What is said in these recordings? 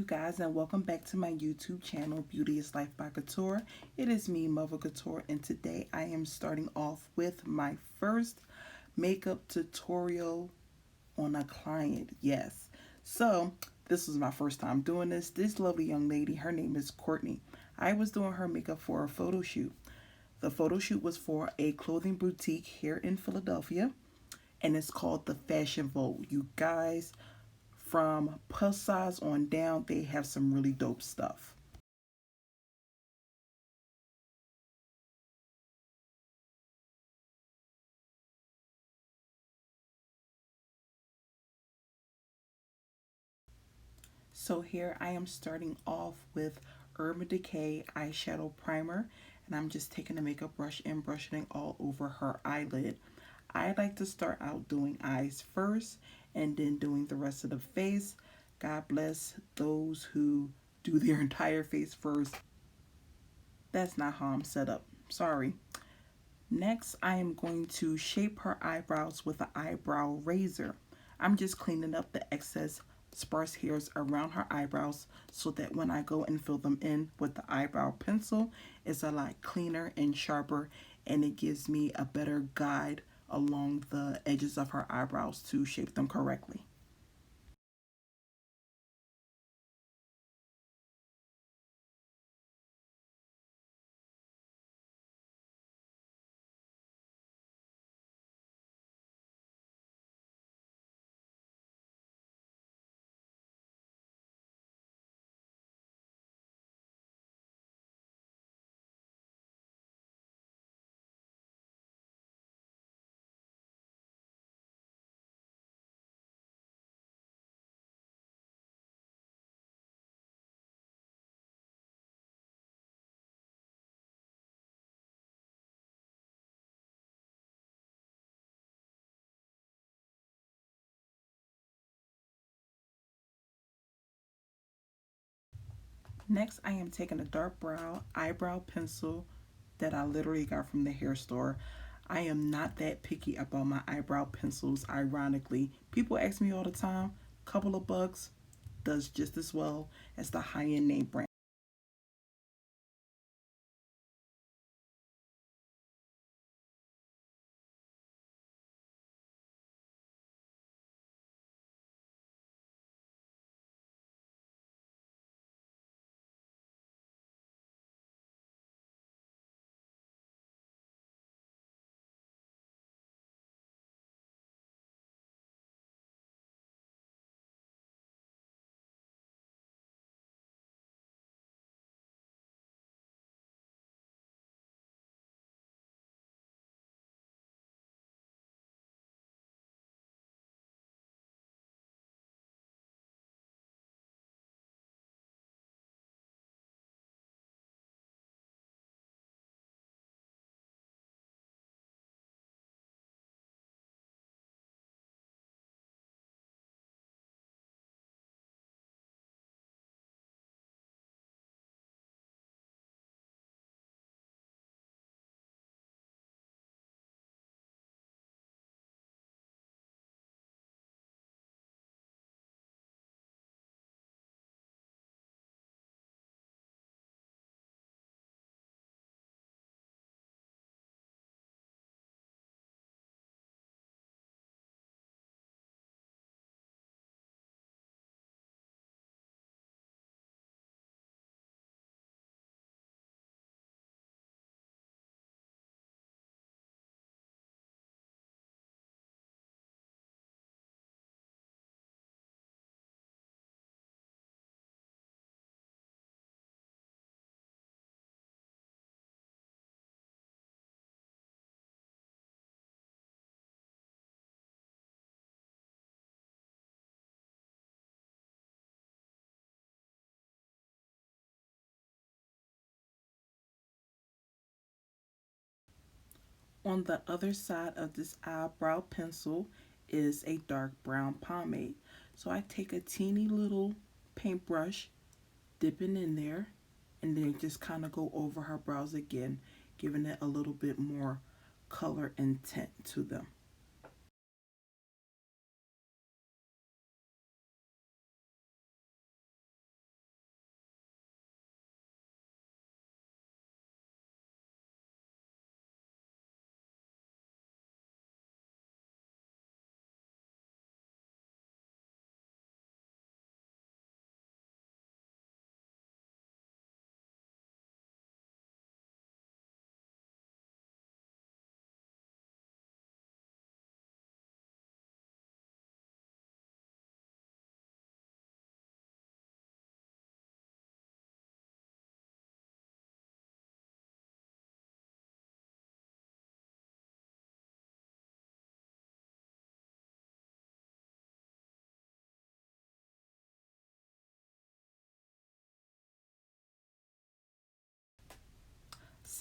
you guys, and welcome back to my YouTube channel, Beauty is Life by Kouture. It is me, MuvaKouture, and today I am starting off with my first makeup tutorial on a client. Yes. So, this was my first time doing this. This lovely young lady, her name is Courtney. I was doing her makeup for a photo shoot. The photo shoot was for a clothing boutique here in Philadelphia, and it's called the Fashion Vault. You guys, from plus size on down, they have some really dope stuff. So here I am starting off with Urban Decay eyeshadow primer, and I'm just taking a makeup brush and brushing it all over her eyelid. I like to start out doing eyes first and then doing the rest of the face. God bless those who do their entire face first. That's not how I'm set up. Sorry. Next, I am going to shape her eyebrows with an eyebrow razor. I'm just cleaning up the excess sparse hairs around her eyebrows so that when I go and fill them in with the eyebrow pencil, it's a lot cleaner and sharper, and it gives me a better guide along the edges of her eyebrows to shape them correctly. Next, I am taking a dark brown eyebrow pencil that I literally got from the hair store. I am not that picky about my eyebrow pencils, ironically. People ask me all the time, couple of bucks does just as well as the high-end name brand. On the other side of this eyebrow pencil is a dark brown pomade. So I take a teeny little paintbrush, dip it in there, and then just kind of go over her brows again, giving it a little bit more color and tint to them.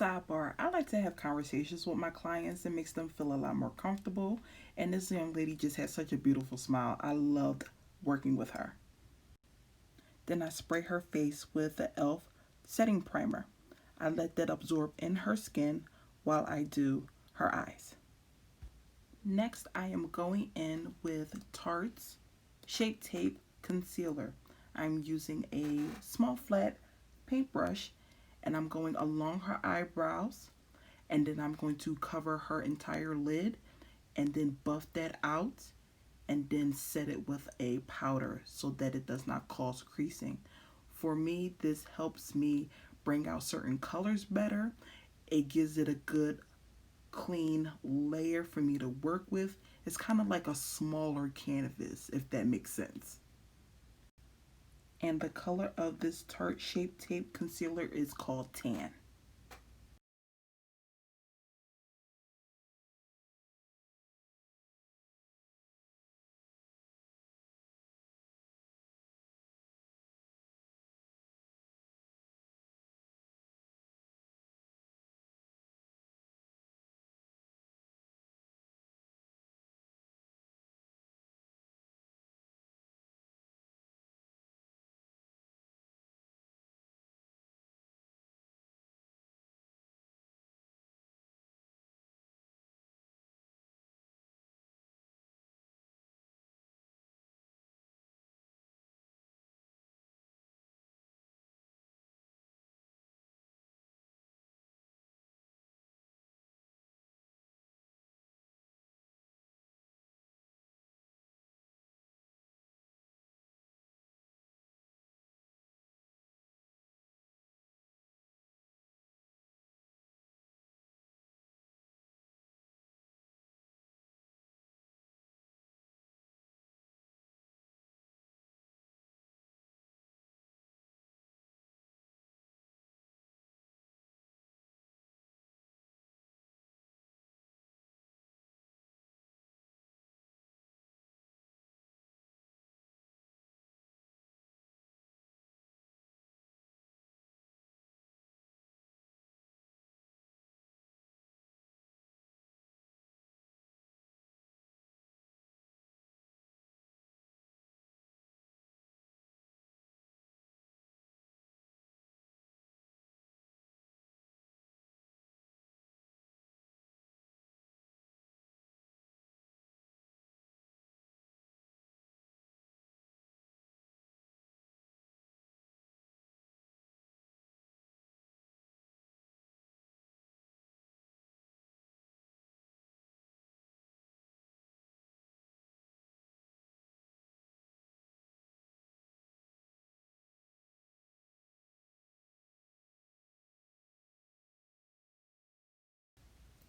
sidebar, I like to have conversations with my clients. It makes them feel a lot more comfortable. And this young lady just has such a beautiful smile. I loved working with her. Then I spray her face with the e.l.f. setting primer. I let that absorb in her skin while I do her eyes. Next, I am going in with Tarte's Shape Tape Concealer. I'm using a small flat paintbrush and I'm going along her eyebrows, and then I'm going to cover her entire lid and then buff that out and then set it with a powder so that it does not cause creasing. For me, this helps me bring out certain colors better. It gives it a good clean layer for me to work with. It's kind of like a smaller canvas, if that makes sense. And the color of this Tarte Shape Tape Concealer is called Tan.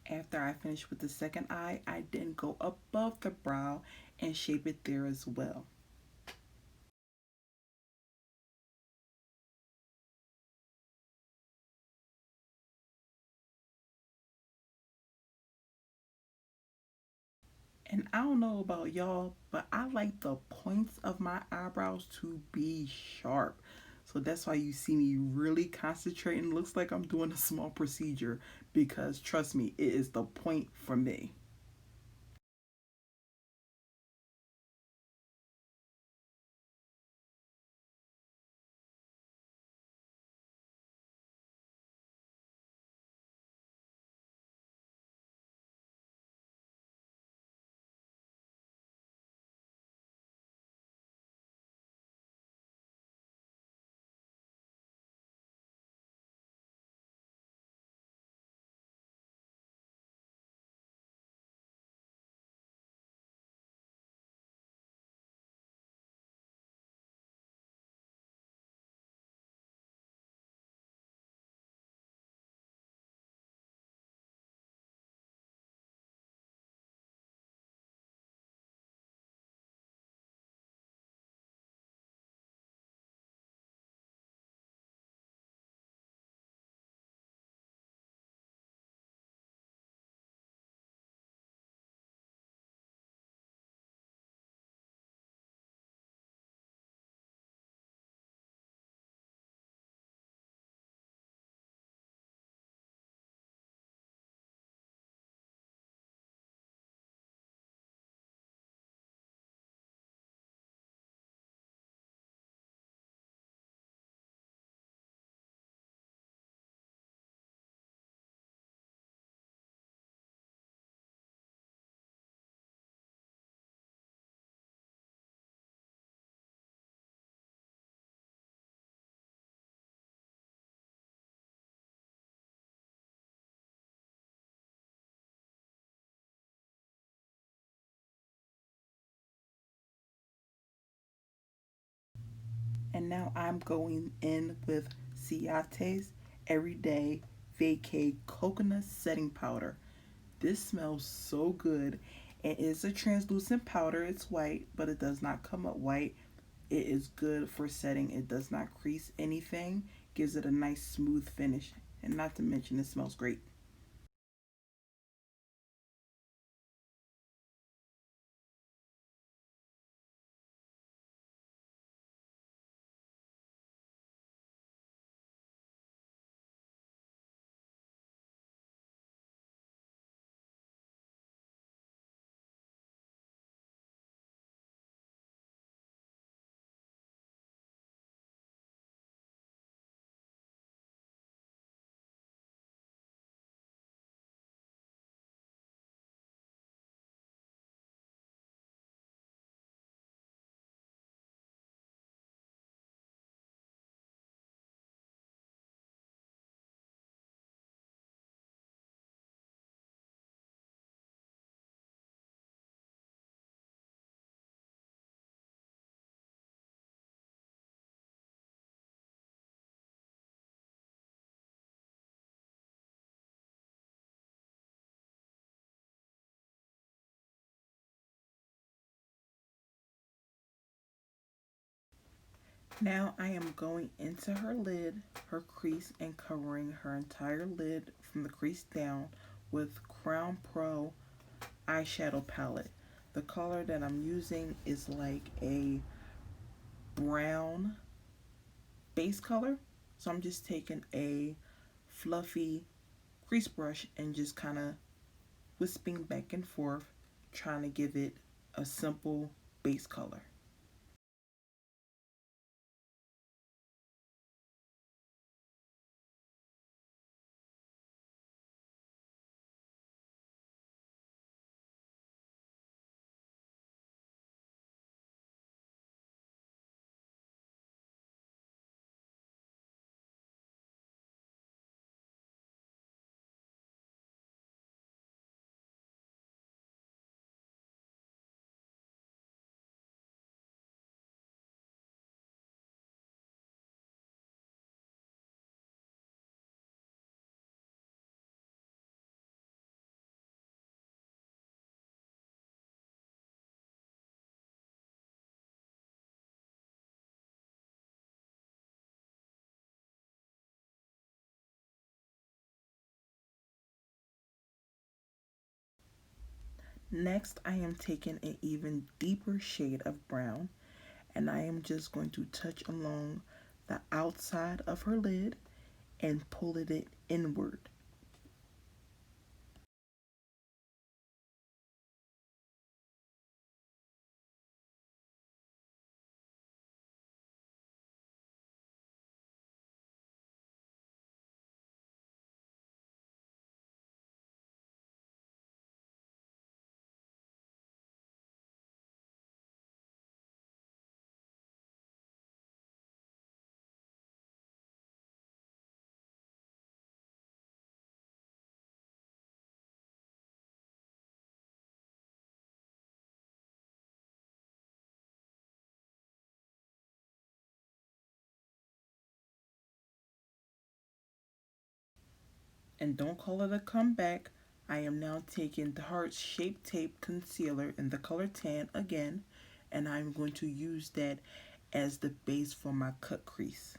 After I finish with the second eye, I then go above the brow and shape it there as well. And I don't know about y'all, but I like the points of my eyebrows to be sharp. So that's why you see me really concentrating. Looks like I'm doing a small procedure because trust me, it is the point for me. Now I'm going in with Ciate's Everyday Vacay Coconut Setting Powder. This smells so good. It is a translucent powder. It's white, but it does not come up white. It is good for setting. It does not crease anything. Gives it a nice smooth finish. And not to mention it smells great. Now I am going into her lid, her crease, and covering her entire lid from the crease down with Crown Pro eyeshadow palette. The color that I'm using is like a brown base color. So I'm just taking a fluffy crease brush and just kind of wisping back and forth, trying to give it a simple base color. Next, I am taking an even deeper shade of brown and I am just going to touch along the outside of her lid and pull it inward. And don't call it a comeback. I am now taking the Heart Shape Tape Concealer in the color tan again, and I'm going to use that as the base for my cut crease.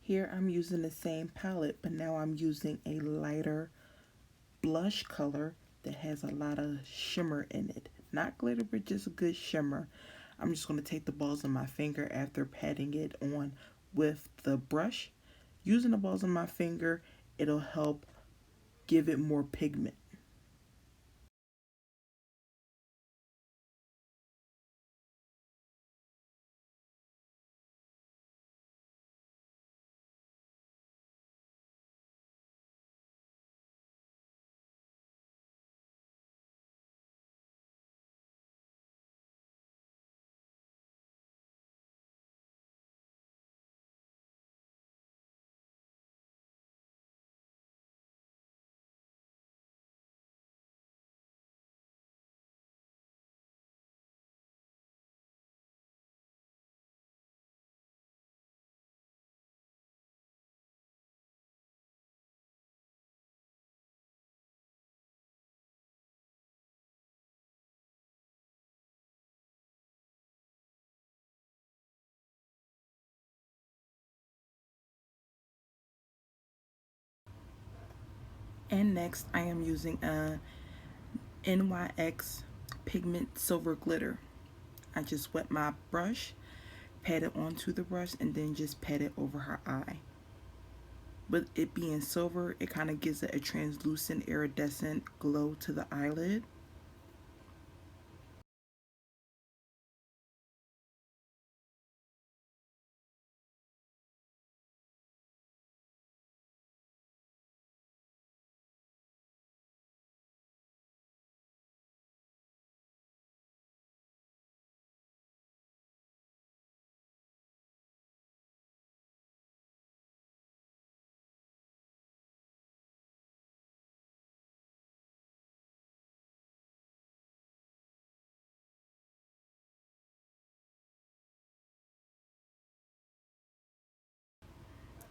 Here I'm using the same palette, but now I'm using a lighter blush color that has a lot of shimmer in it. Not glitter, but just a good shimmer. I'm just going to take the balls of my finger after patting it on with the brush. Using the balls of my finger, it'll help give it more pigment. And next I am using a NYX pigment silver glitter. I just wet my brush, pat it onto the brush, and then just pat it over her eye. With it being silver, it kind of gives it a translucent iridescent glow to the eyelid.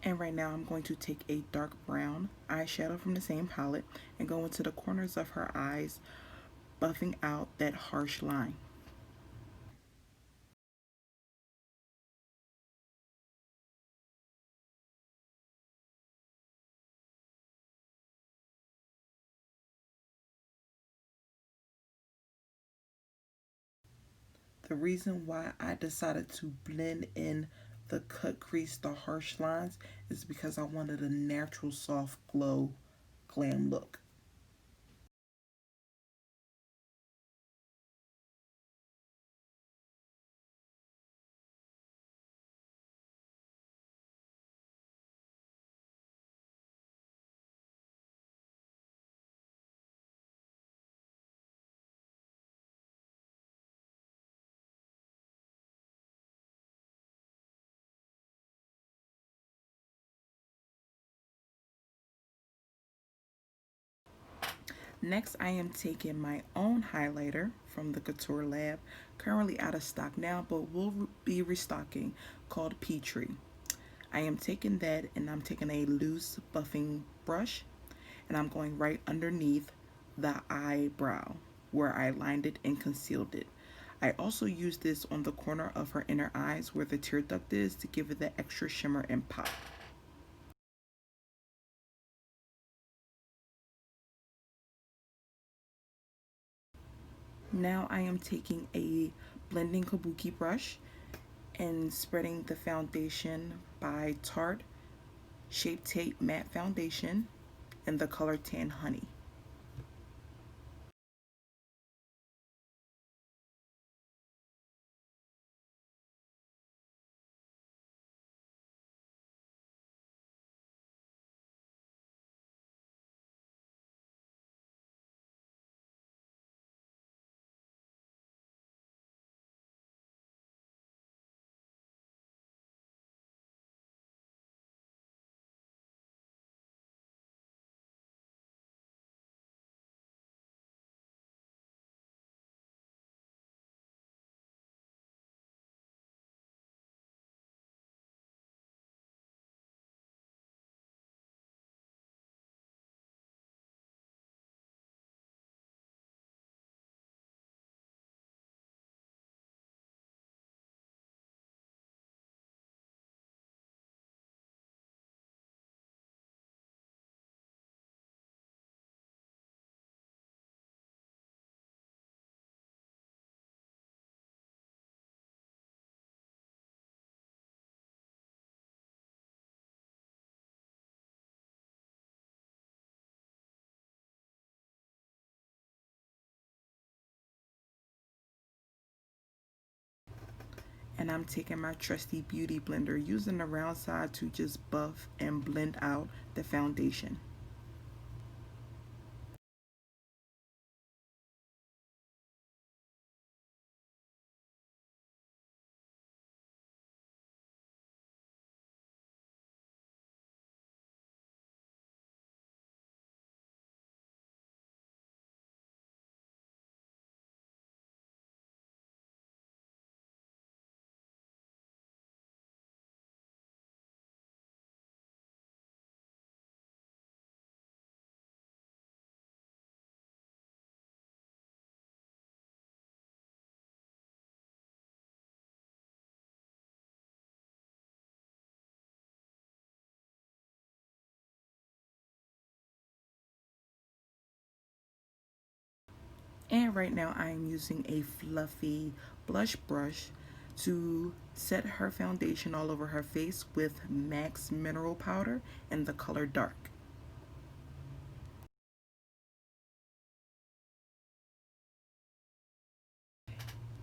And right now I'm going to take a dark brown eyeshadow from the same palette and go into the corners of her eyes, buffing out that harsh line. The reason why I decided to blend in the cut crease, the harsh lines, is because I wanted a natural soft glow glam look. Next, I am taking my own highlighter from the Couture Lab, currently out of stock now, but will be restocking, called Peachtree. I am taking that and I'm taking a loose buffing brush and I'm going right underneath the eyebrow where I lined it and concealed it. I also use this on the corner of her inner eyes where the tear duct is to give it the extra shimmer and pop. Now I am taking a blending kabuki brush and spreading the foundation by Tarte Shape Tape Matte Foundation in the color Tan Honey. And I'm taking my trusty beauty blender, using the round side to just buff and blend out the foundation. And right now I am using a fluffy blush brush to set her foundation all over her face with MAC's Mineral Powder in the color Dark.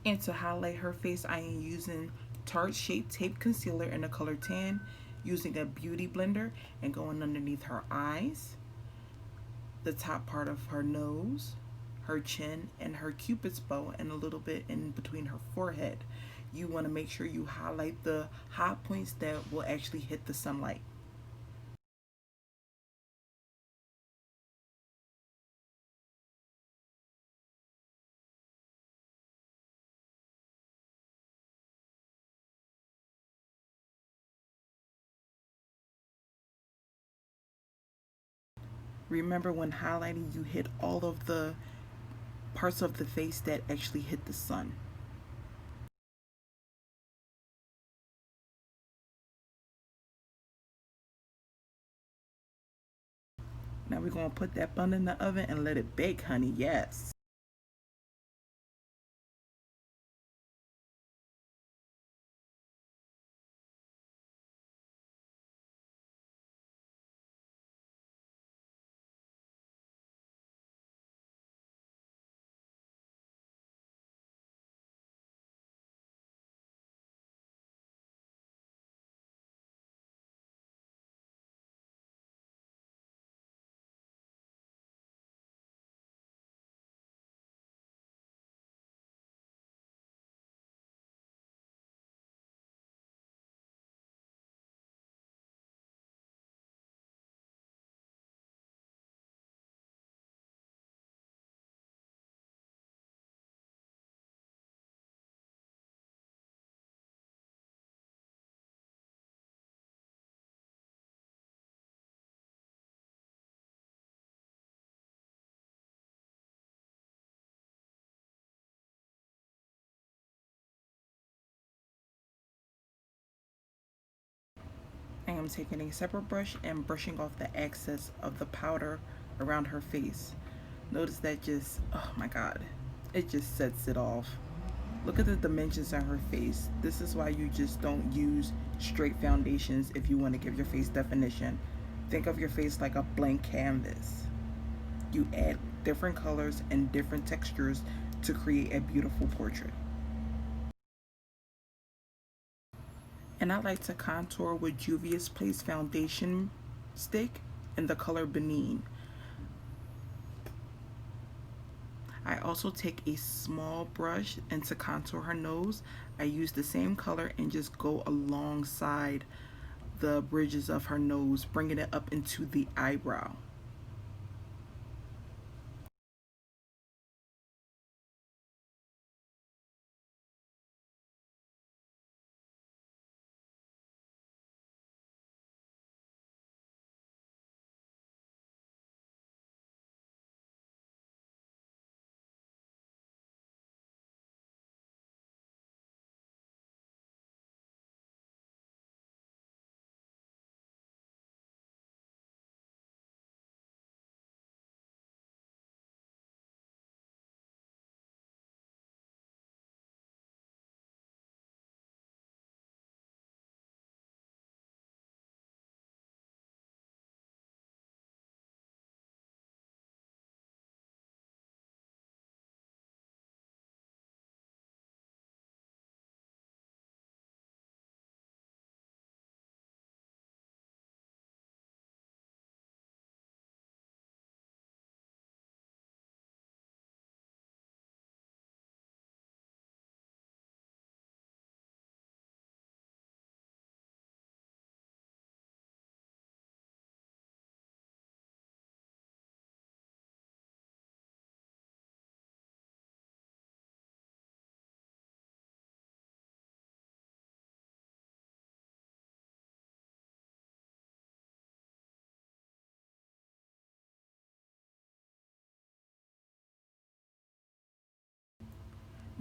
And to highlight her face, I am using Tarte Shape Tape Concealer in the color Tan, using a beauty blender and going underneath her eyes, the top part of her nose, her chin, and her cupid's bow, and a little bit in between her forehead. You want to make sure you highlight the hot points that will actually hit the sunlight. Remember, when highlighting, you hit all of the parts of the face that actually hit the sun. Now we're going to put that bun in the oven and let it bake, honey. Yes. I am taking a separate brush and brushing off the excess of the powder around her face. Notice that just, oh my god, it just sets it off. Look at the dimensions on her face. This is why you just don't use straight foundations if you want to give your face definition. Think of your face like a blank canvas. You add different colors and different textures to create a beautiful portrait. And I like to contour with Juvia's Place foundation stick in the color Benin. I also take a small brush and to contour her nose, I use the same color and just go alongside the bridges of her nose, bringing it up into the eyebrow.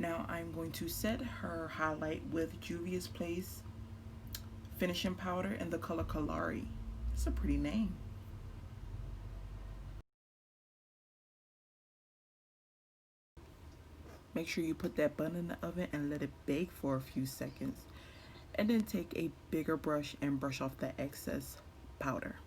Now I'm going to set her highlight with Juvia's Place finishing powder in the color Kalari. It's a pretty name. Make sure you put that bun in the oven and let it bake for a few seconds. And then take a bigger brush and brush off the excess powder.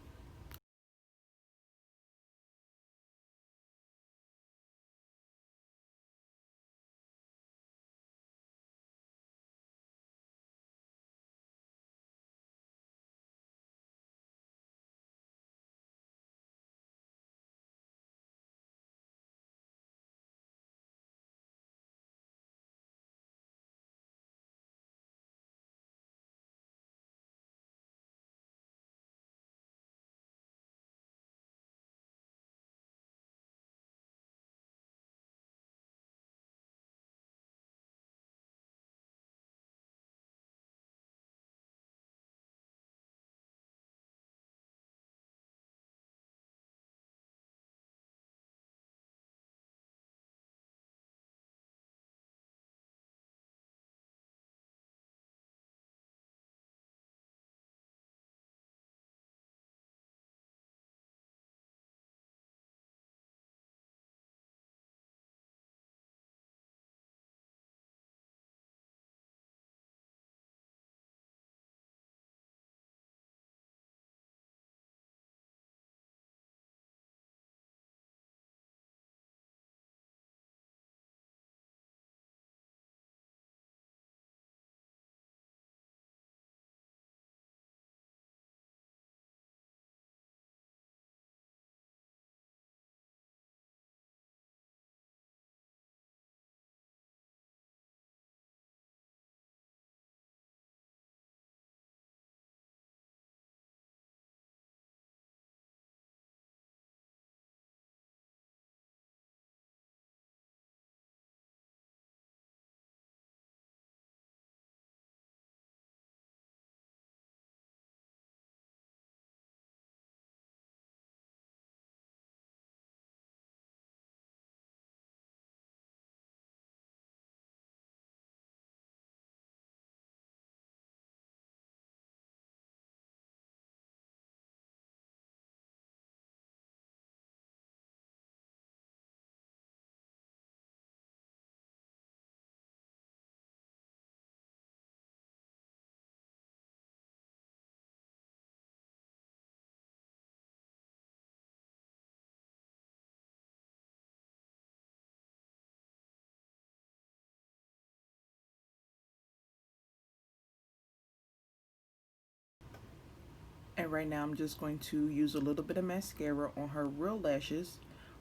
And right now I'm just going to use a little bit of mascara on her real lashes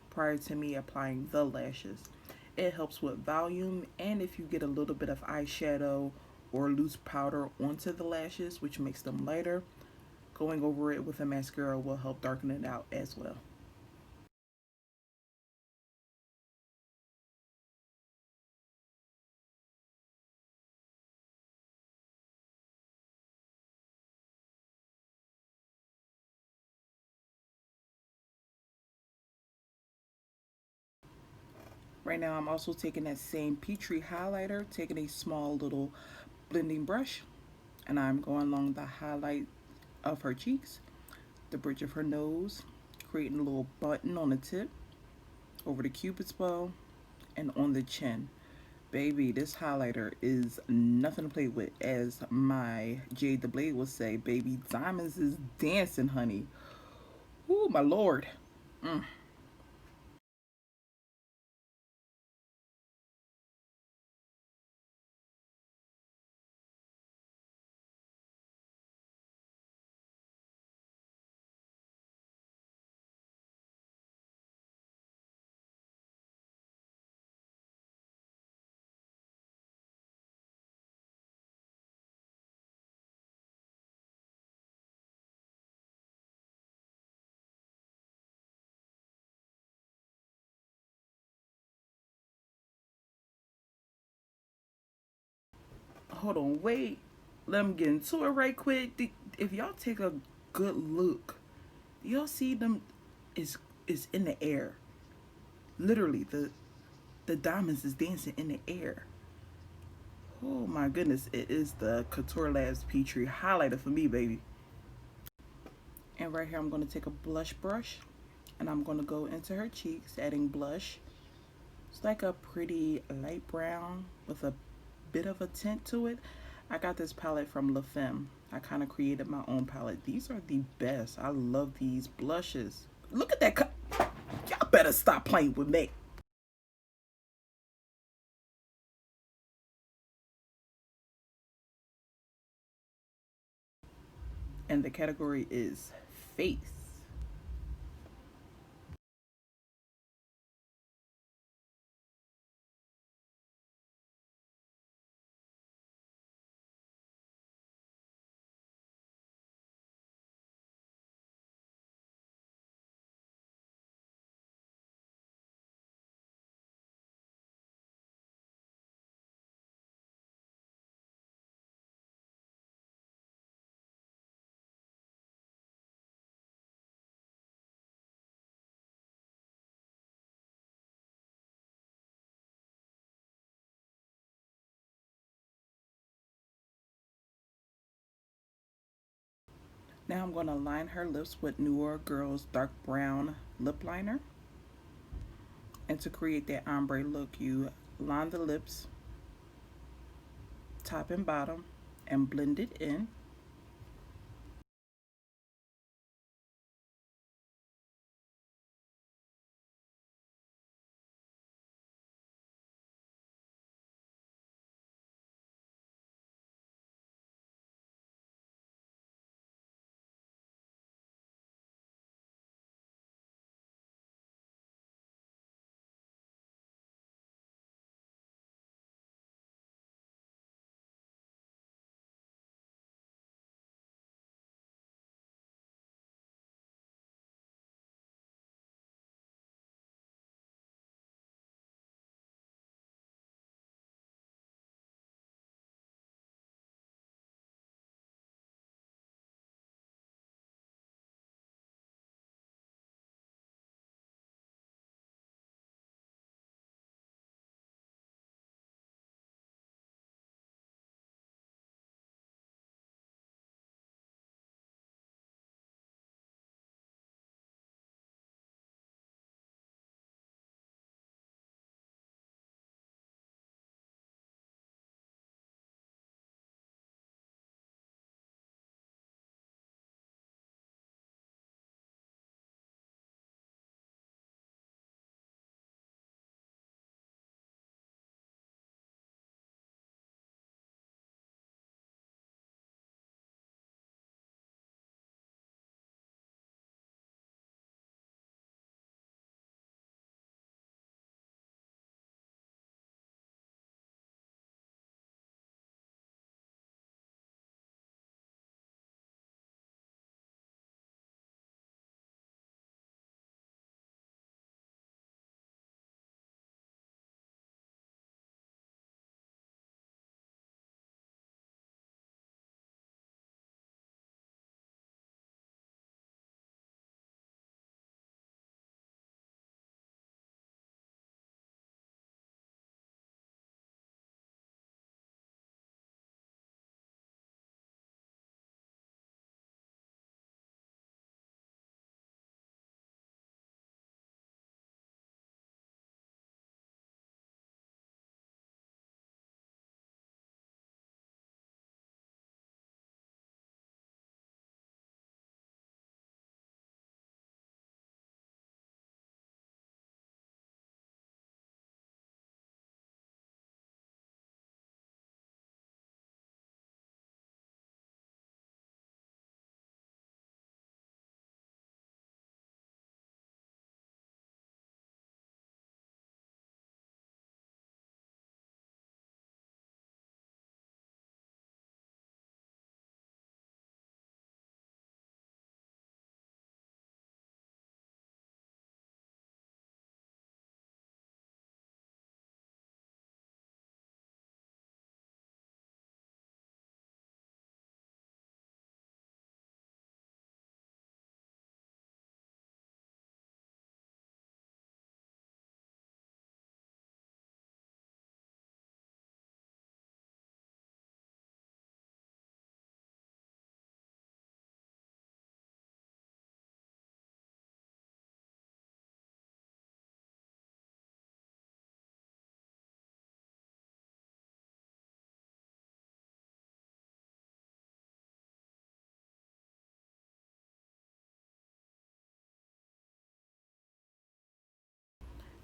prior to me applying the lashes. It helps with volume, and if you get a little bit of eyeshadow or loose powder onto the lashes, which makes them lighter, going over it with a mascara will help darken it out as well. Right now I'm also taking that same Peachy highlighter, taking a small little blending brush, and I'm going along the highlight of her cheeks, the bridge of her nose, creating a little button on the tip, over the cupid's bow, and on the chin. Baby, this highlighter is nothing to play with. As my Jade the Blade would say, baby, diamonds is dancing, honey. Ooh, my lord. Mm. Hold on, wait. Let me get into it right quick. If y'all take a good look, y'all see them is in the air. Literally, the diamonds is dancing in the air. Oh my goodness, it is the Couture Labs Peachtree highlighter for me, baby. And right here, I'm going to take a blush brush and I'm going to go into her cheeks, adding blush. It's like a pretty light brown with a bit of a tint to it. I got this palette from La Femme. I kind of created my own palette. These are the best. I love these blushes. Look at that. Y'all better stop playing with me. And the category is face. Now I'm going to line her lips with Newer Girls Dark Brown Lip Liner. And to create that ombre look, you line the lips, top and bottom, and blend it in.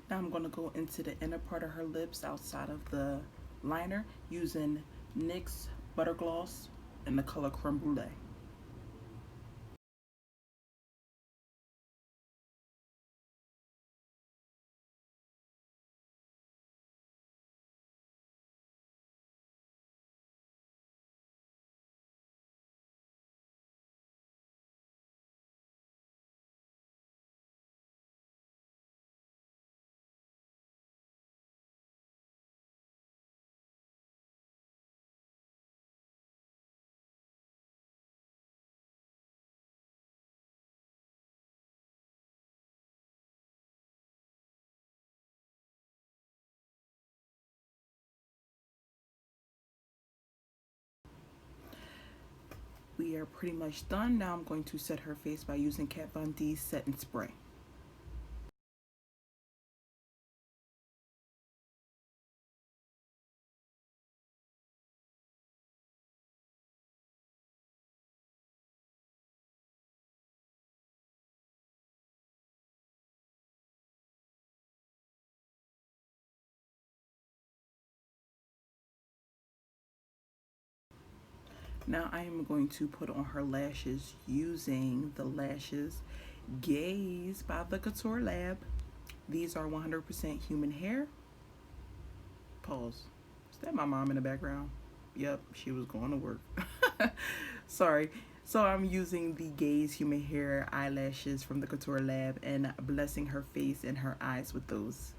Now I'm going to go into the inner part of her lips outside of the liner using NYX Butter Gloss in the color Creme Brulee. We are pretty much done. Now I'm going to set her face by using Kat Von D's Setting Spray. Now I am going to put on her lashes using the Lashes Gaze by the Couture Lab. These are 100% human hair. Pause. Is that my mom in the background? Yep, she was going to work. Sorry. So I'm using the Gaze Human Hair eyelashes from the Couture Lab and blessing her face and her eyes with those.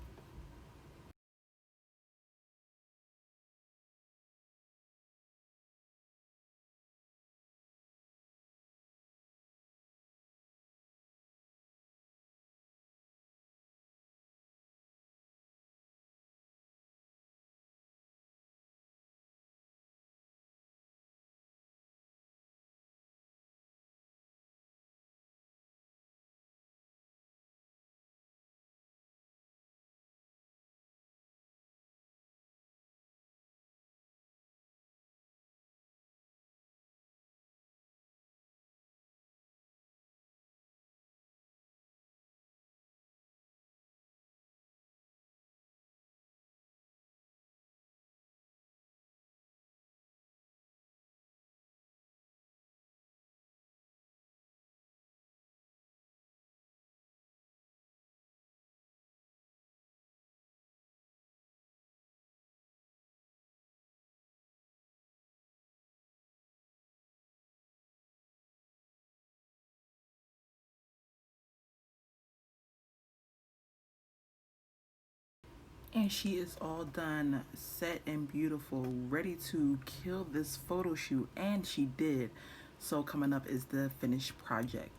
And she is all done, set and beautiful, ready to kill this photo shoot, and she did. So coming up is the finished project.